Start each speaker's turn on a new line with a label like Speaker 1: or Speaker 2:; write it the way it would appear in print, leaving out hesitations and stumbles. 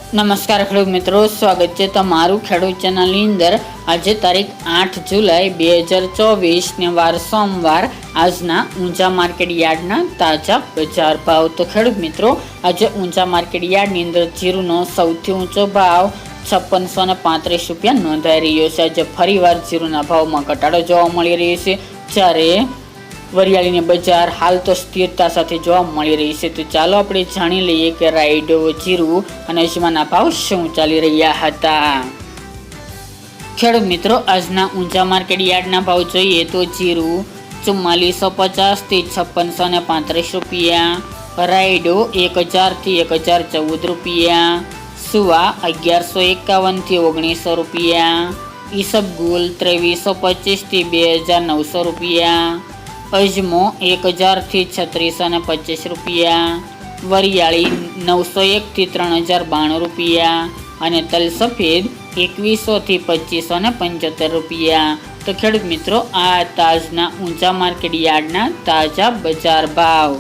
Speaker 1: નમસ્કાર ખેડૂત મિત્રો, સ્વાગત છે તમારું ખેડૂત ચેનલની અંદર। આજે તારીખ 8 જુલાઈ 2024 ને વાર સોમવાર। આજના ઊંચા માર્કેટ યાર્ડના તાજા બજાર ભાવ। તો ખેડૂત મિત્રો, આજે ઊંચા માર્કેટ યાર્ડની અંદર જીરુનો સૌથી ઊંચો ભાવ 5635 રૂપિયા નોંધાઈ રહ્યો છે। આજે ફરીવાર જીરુના ભાવમાં ઘટાડો જોવા મળી રહ્યો છે, જ્યારે વરિયાળીની બજાર હાલ તો સ્થિરતા સાથે જોવા મળી રહી છે। તો ચાલો આપણે જાણી લઈએ કે રાયડો, જીરું અને અજમાના ભાવ શું ચાલી રહ્યા હતા। ખેડૂત મિત્રો, આજના ઊંચા માર્કેટ યાર્ડના ભાવ જોઈએ તો જીરું 4450 થી 5635 રૂપિયા, રાયડો 1000 થી 1014 રૂપિયા, સુવા 1151 થી 1900 રૂપિયા, ઈસબગુલ 2325 થી 2900 રૂપિયા, અજમો 1000 થી 3625 રૂપિયા, વરિયાળી 901 થી 3092 રૂપિયા અને તલ સફેદ 2100 થી 2575 રૂપિયા। તો ખેડૂત મિત્રો, આ તાજના ઊંચા માર્કેટ યાર્ડના તાજા બજાર ભાવ।